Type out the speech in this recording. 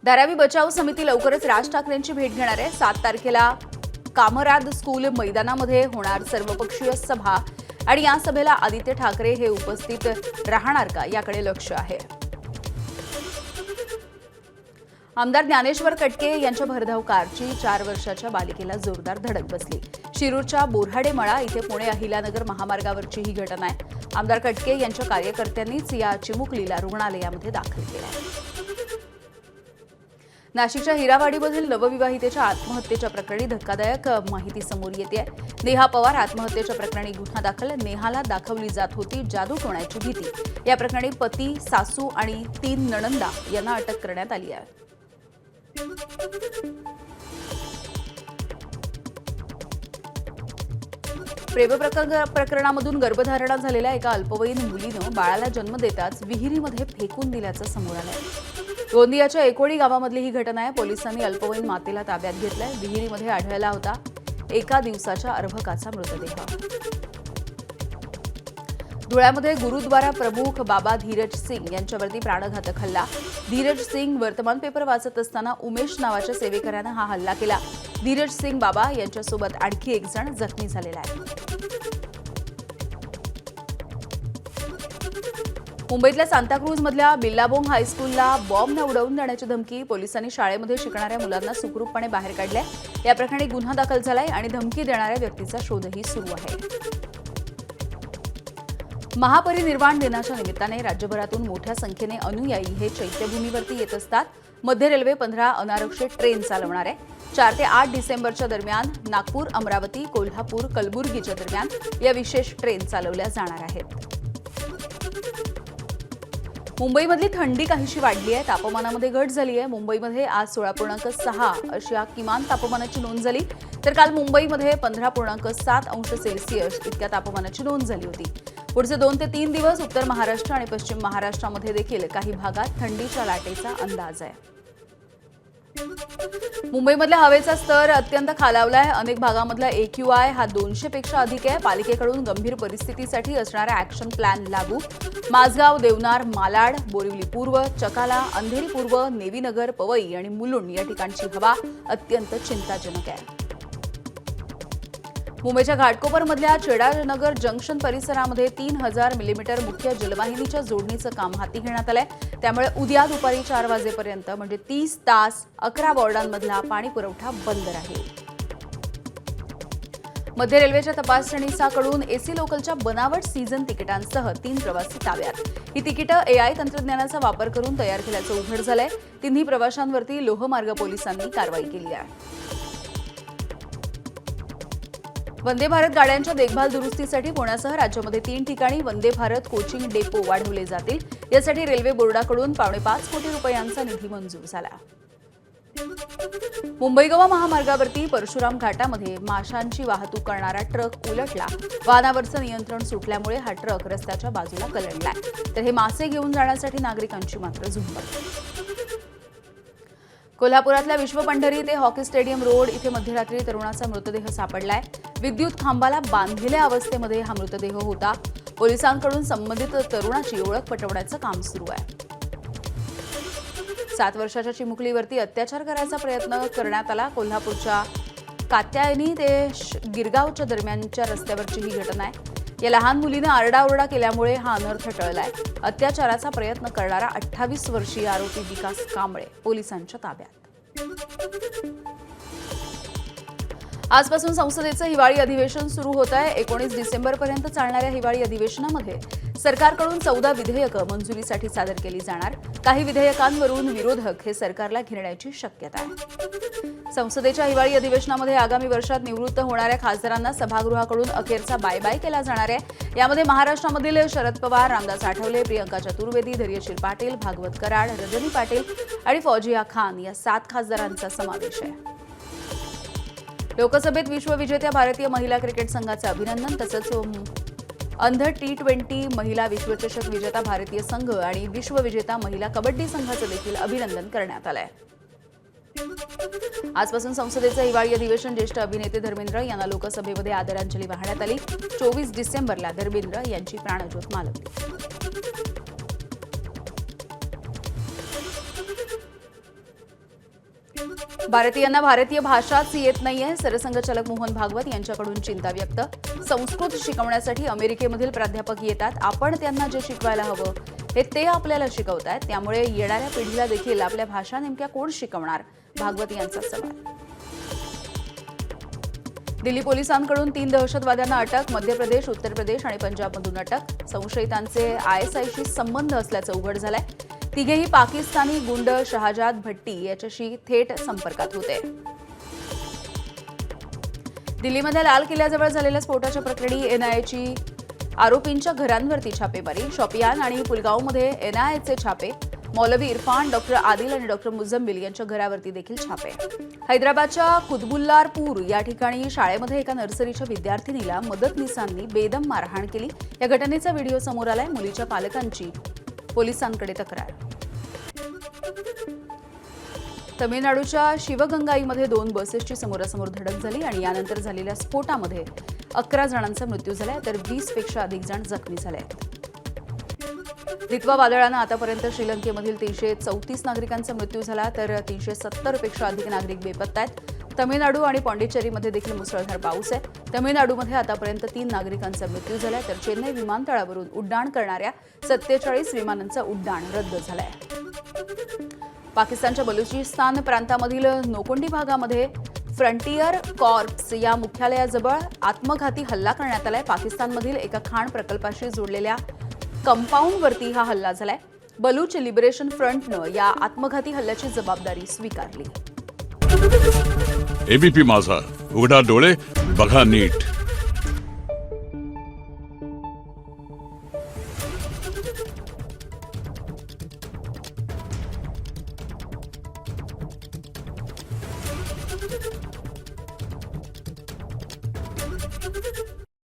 धारावी बचाव समिती लवकरच राज ठाकरेंची भेट घेणार आहे। 7 तारखेला कामराद स्कूल मैदानामध्ये होणार सर्वपक्षीय सभा आणि या सभेला आदित्य ठाकरे हे उपस्थित राहणार का याकडे लक्ष आहे। आमदार ज्ञानेश्वर कटके यांच्या भरधाव कारची 4 वर्षाच्या बालिकेला जोरदार धडक बसली। शिरूरच्या बोऱ्हाडे मळा इथे पुणे अहिल्यानगर महामार्गावरची ही घटना आहे। आमदार कटके यांच्या कार्यकर्त्यांनीच या चिमुकलीला रुग्णालयामध्ये दाखल केलं। नाशिकच्या हिरावाडीमधील नवविवाहितेच्या आत्महत्येच्या प्रकरणी धक्कादायक माहिती समोर येते आहे। नेहा पवार आत्महत्येच्या प्रकरणी गुन्हा दाखल। नेहाला दाखवली जात होती जादू टोण्याची भीती। या प्रकरणी पती, सासू आणि 3 नणंदा यांना अटक करण्यात आली आहे। प्रेम प्रकरणामधून गर्भधारणा झालेल्या एका अल्पवयीन मुलीनं बाळाला जन्म देताच विहिरीमध्ये फेकून दिल्याचं समोर आलंय। गोंदियाच्या एकोडी गावामधली ही घटना आहे। पोलिसांनी अल्पवयीन मातेला ताब्यात घेतलंय। विहिरीमध्ये आढळला होता एका दिवसाच्या अर्भकाचा मृतदेह। धुळ्यामध्ये गुरुद्वारा प्रमुख बाबा धीरज सिंग यांच्यावरती प्राणघातक हल्ला। धीरज सिंग वर्तमानपेपर वाचत असताना उमेश नावाच्या सेवेकऱ्यानं हा हल्ला केला। धीरज सिंग बाबा यांच्यासोबत आणखी एक जण जखमी झालेला आहे। मुंबईतल्या सांताक्रूजमधल्या बिल्लाबोंग हायस्कूलला बॉम्ब उडवून देण्याची धमकी। पोलिसांनी शाळेमध्ये शिकणाऱ्या मुलांना सुखरूपपणे बाहेर काढले। या प्रकरणी गुन्हा दाखल झालाय आणि धमकी देणाऱ्या व्यक्तीचा शोधही सुरू आहे। महापरिनिर्वाण दिनाच्या निमित्ताने राज्यभरातून मोठ्या संख्येने अनुयायी हे चैत्यभूमीवरती येत असतात। मध्य रेल्वे 15 अनारक्षित ट्रेन चालवणार आहे। 4 ते 8 डिसेंबरच्या दरम्यान नागपूर, अमरावती, कोल्हापूर, कलबुर्गीच्या दरम्यान या विशेष ट्रेन चालवल्या जाणार आहेत। मुंबईमधली थंडी काहीशी वाढली आहे। तापमानामध्ये घट झाली आहे। मुंबईमध्ये आज 16.6 अशा किमान तापमानाची नोंद झाली, तर काल मुंबईमध्ये 15.7 अंश सेल्सिअस इतक्या तापमानाची नोंद झाली होती। पुढचे 2 ते 3 दिवस उत्तर महाराष्ट्र आणि पश्चिम महाराष्ट्रामध्ये देखील काही भागात थंडीच्या लाटेचा अंदाज आहे। मुंबईमधल्या हवेचा स्तर अत्यंत खालावलाय। अनेक भागामधला AQI हा 200 पेक्षा अधिक आहे। पालिकेकडून गंभीर परिस्थितीसाठी असणारा ॲक्शन प्लॅन लागू। माझगाव, देवनार, मालाड, बोरिवली पूर्व, चकाला, अंधेरी पूर्व, नेवीनगर, पवई आणि मुलुंड या ठिकाणची हवा अत्यंत चिंताजनक आहे। मुंबईच्या घाटकोपरमधल्या चेडानगर जंक्शन परिसरामध्ये 3000 मिलीमीटर मुख्य जलवाहिनीच्या जोडणीचं काम हाती घेण्यात आलंय। त्यामुळे उद्या दुपारी 4 वाजेपर्यंत म्हणजे 30 तास 11 वॉर्डांमधला पाणी पुरवठा बंद राहील। मध्य रेल्वेच्या तपासणीसाकडून एसी लोकलच्या बनावट सीझन तिकिटांसह 3 प्रवासी ताब्यात। ही तिकिटं AI तंत्रज्ञानाचा वापर करून तयार केल्याचं उघड झालंय। तिन्ही प्रवाशांवरती लोहमार्ग पोलिसांनी कारवाई केली आहे। वंदे भारत गाड्यांच्या देखभाल दुरुस्तीसाठी पुण्यासह राज्यामध्ये 3 ठिकाणी वंदे भारत कोचिंग डेपो वाढवले जातील। यासाठी रेल्वे बोर्डाकडून 5.5 कोटी रुपयांचा निधी मंजूर झाला। मुंबई गोवा महामार्गावरती परशुराम घाटामध्ये माशांची वाहतूक करणारा ट्रक उलटला। वाहनावरचं नियंत्रण सुटल्यामुळे हा ट्रक रस्त्याच्या बाजूला कलंडलाय, तर हे मासे घेऊन जाण्यासाठी नागरिकांची मात्र झुंबड। कोल्हापुरातल्या विश्व पंढरी ते हॉकी स्टेडियम रोड इथे मध्यरात्री तरुणाचा मृतदेह सापडलाय। विद्युत खांबाला बांधलेल्या अवस्थेमध्ये हा मृतदेह होता। पोलिसांकडून संबंधित तरुणाची ओळख पटवण्याचं काम सुरू आहे। 7 वर्षाच्या चिमुकलीवरती अत्याचार करायचा प्रयत्न करण्यात आला। कोल्हापूरच्या कात्यायनी ते गिरगावच्या दरम्यानच्या रस्त्यावरची ही घटना आहे। या लहान मुलीनं आरडाओरडा केल्यामुळे हा अनर्थ टळलाय। अत्याचाराचा प्रयत्न करणारा 28 वर्षीय आरोपी विकास कांबळे पोलिसांच्या ताब्यात। आजपासून संसदेचं हिवाळी अधिवेशन सुरू होत आहे। 19 डिसेंबरपर्यंत चालणाऱ्या हिवाळी अधिवेशनामध्ये सरकारकडून 14 विधेयकं मंजुरीसाठी सादर केली जाणार। काही विधेयकांवरून विरोधक हे सरकारला घेरण्याची शक्यता आहे। संसदेच्या हिवाळी अधिवेशनामध्ये आगामी वर्षात निवृत्त होणाऱ्या खासदारांना सभागृहाकडून अखेरचा बाय बाय केला जाणार आहे। यामध्ये महाराष्ट्रामधील शरद पवार, रामदास आठवले, प्रियंका चतुर्वेदी, धैर्यशील पाटील, भागवत कराड, रजनी पाटील आणि फौजिया खान या 7 खासदारांचा समावेश आहे। लोकसभेत विश्वविजेत्या भारतीय महिला क्रिकेट संघाचं अभिनंदन, तसंच अंधर T20 महिला विश्वचषक विजेता भारतीय संघ आणि विश्वविजेता महिला कबड्डी संघाचं देखील अभिनंदन करण्यात आलंय। आजपासून संसदेचं हिवाळी अधिवेशन ज्येष्ठ अभिनेते धर्मेंद्र यांना लोकसभेमध्ये आदरांजली वाहण्यात आली। 24 डिसेंबरला धर्मेंद्र यांची प्राणज्योत मालवली। भारतीयांना भारतीय भाषाच येत नाहीये, सरसंघचालक मोहन भागवत यांच्याकडून चिंता व्यक्त. संस्कृत शिकवण्यासाठी अमेरिकेमधील प्राध्यापक येतात, आपण त्यांना जे शिकवायला हवं ते आपल्याला शिकवतायत, त्यामुळे येणाऱ्या पिढीला देखील आपल्या भाषा नेमक्या कोण शिकवणार, भागवत यांचा सवाल. दिल्ली पोलिसांकडून 3 दहशतवाद्यांना अटक. मध्य प्रदेश, उत्तर प्रदेश आणि पंजाबमधून अटक. संशयितांचे आयएसआयशी संबंध असल्याचं उघड झालंय. तिघेही पाकिस्तानी गुंड शहाजाद भट्टी याच्याशी थेट संपर्कात होते. दिल्लीमध्ये लाल किल्ल्याजवळ झालेल्या स्फोटाच्या प्रकरणी एनआयएची आरोपींच्या घरांवरती छापेमारी. शोपियान आणि पुलगावमध्ये एनआयएचे छापे. मौलवी इरफान, डॉक्टर आदिल आणि डॉक्टर मुझम्मिल यांच्या घरावरती देखील छापे. हैदराबादच्या कुतबुल्लारपूर या ठिकाणी शाळेमध्ये एका नर्सरीच्या विद्यार्थिनीला मदतनीसांनी बेदम मारहाण केली. या घटनेचा व्हिडिओ समोर आलाय. मुलीच्या पालकांची पोलिसांकडे तक्रार. तमिळनाडूच्या शिवगंगाईमध्ये 2 बसेसची समोरासमोर धडक झाली आणि यानंतर झालेल्या स्फोटामध्ये 11 जणांचा मृत्यू झालाय, तर 20 पेक्षा अधिक जण जखमी झाले आहेत. दित्वा वादळानं आतापर्यंत श्रीलंकेमधील 334 नागरिकांचा मृत्यू झाला, तर 370 पेक्षा अधिक नागरिक बेपत्ता आहेत. तमिळनाडू आणि पॉंडिचेरीमध्ये देखील मुसळधार पाऊस आहे. तमिळनाडूमध्ये आतापर्यंत 3 नागरिकांचा मृत्यू झालाय, तर चेन्नई विमानतळावरून उड्डाण करणाऱ्या 47 विमानांचं उड्डाण रद्द झालंय. पाकिस्तानच्या बलुचिस्तान प्रांतामधील नोकोंडी भागामध्ये फ्रंटियर कॉर्प्स या मुख्यालयाजवळ आत्मघाती हल्ला करण्यात आलाय. पाकिस्तानमधील एका खाण प्रकल्पाशी जोडलेल्या कंपाऊंडवरती हा हल्ला झालाय. बलूच लिबरेशन फ्रंटनं या आत्मघाती हल्ल्याची जबाबदारी स्वीकारली. एबीपी माझा, उघडा डोळे बघा नीट.